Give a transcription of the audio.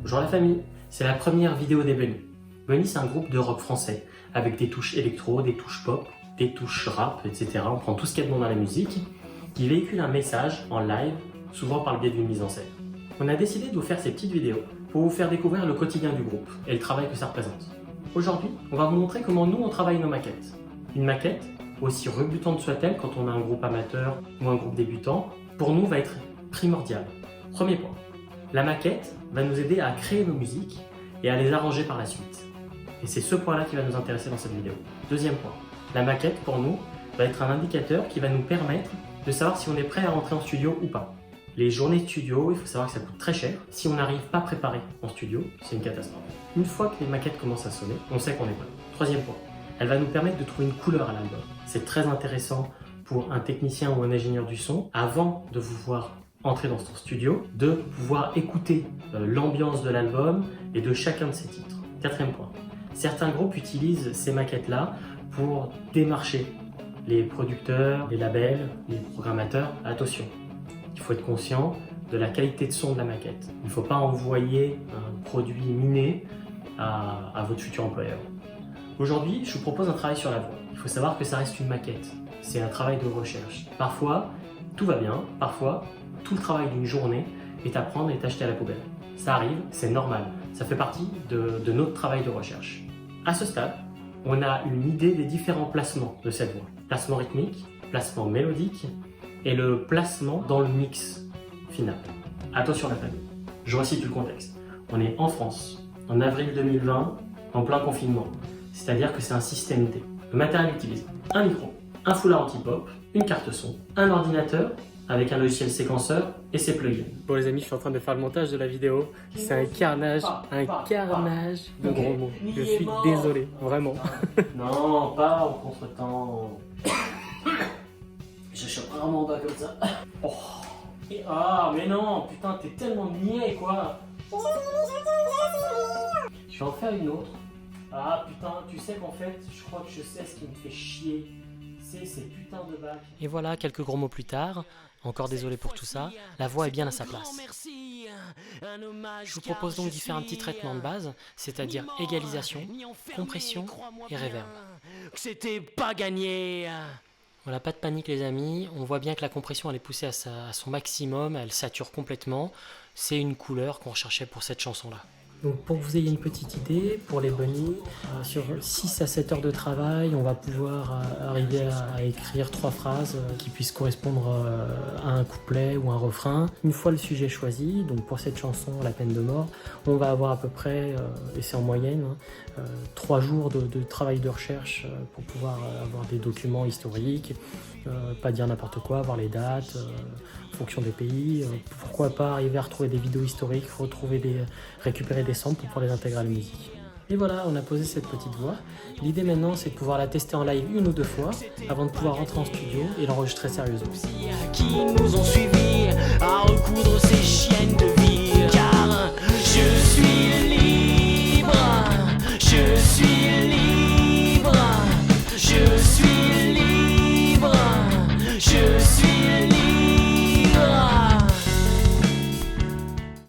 Bonjour la famille, c'est la première vidéo des Bunny. Bunny, c'est un groupe de rock français avec des touches électro, des touches pop, des touches rap, etc. On prend tout ce qu'il y a de bon dans la musique qui véhicule un message en live, souvent par le biais d'une mise en scène. On a décidé de vous faire ces petites vidéos pour vous faire découvrir le quotidien du groupe et le travail que ça représente. Aujourd'hui, on va vous montrer comment nous on travaille nos maquettes. Une maquette, aussi rebutante soit-elle quand on a un groupe amateur ou un groupe débutant, pour nous va être primordiale. Premier point, la maquette va nous aider à créer nos musiques et à les arranger par la suite. Et c'est ce point-là qui va nous intéresser dans cette vidéo. Deuxième point, la maquette pour nous va être un indicateur qui va nous permettre de savoir si on est prêt à rentrer en studio ou pas. Les journées de studio, il faut savoir que ça coûte très cher. Si on n'arrive pas préparé en studio, c'est une catastrophe. Une fois que les maquettes commencent à sonner, on sait qu'on est prêt. Troisième point, elle va nous permettre de trouver une couleur à l'album. C'est très intéressant pour un technicien ou un ingénieur du son, avant de vous voir entrer dans son studio, de pouvoir écouter l'ambiance de l'album et de chacun de ses titres. Quatrième point, certains groupes utilisent ces maquettes-là pour démarcher les producteurs, les labels, les programmateurs. Attention, il faut être conscient de la qualité de son de la maquette. Il ne faut pas envoyer un produit miné à votre futur employeur. Aujourd'hui, je vous propose un travail sur la voix. Il faut savoir que ça reste une maquette. C'est un travail de recherche. Parfois, tout va bien. Parfois, tout le travail d'une journée est à prendre et est acheté à la poubelle. Ça arrive, c'est normal. Ça fait partie de notre travail de recherche. À ce stade, on a une idée des différents placements de cette voix. Placement rythmique, placement mélodique et le placement dans le mix final. Attention la famille, je resitue le contexte. On est en France, en avril 2020, en plein confinement. C'est-à-dire que c'est un système D. Le matériel utilise un micro, un foulard anti-pop, une carte son, un ordinateur avec un logiciel séquenceur et ses plugins. Bon les amis, je suis en train de faire le montage de la vidéo. C'est un carnage de gros mots. Je suis désolé, vraiment. Non, pas en contretemps. Je chope rarement en bas comme ça. Oh. Et ah, mais non, putain, t'es tellement niais quoi. Je vais en faire une autre. Ah putain, tu sais qu'en fait, je crois que je sais ce qui me fait chier. C'est ces putains de bacs. Et voilà, quelques gros mots plus tard. Encore désolé pour tout ça, la voix est bien à sa place. Je vous propose donc d'y faire un petit traitement de base, c'est-à-dire égalisation, compression et reverb. C'était pas gagné. Voilà, pas de panique les amis, on voit bien que la compression elle est poussée à son maximum, elle sature complètement. C'est une couleur qu'on recherchait pour cette chanson-là. Donc pour que vous ayez une petite idée, pour les Bunny, sur 6 à 7 heures de travail, on va pouvoir arriver à écrire 3 phrases qui puissent correspondre à un couplet ou un refrain. Une fois le sujet choisi, donc pour cette chanson, La peine de mort, on va avoir à peu près, et c'est en moyenne, 3 jours de travail de recherche pour pouvoir avoir des documents historiques, pas dire n'importe quoi, avoir les dates, en fonction des pays. Pourquoi pas arriver à retrouver des vidéos historiques, récupérer des samples pour pouvoir les intégrer à la musique. Et voilà, on a posé cette petite voix. L'idée maintenant, c'est de pouvoir la tester en live 1 ou 2 fois avant de pouvoir rentrer en studio et l'enregistrer sérieusement. Qui nous ont suivis à recoudre ces chiennes de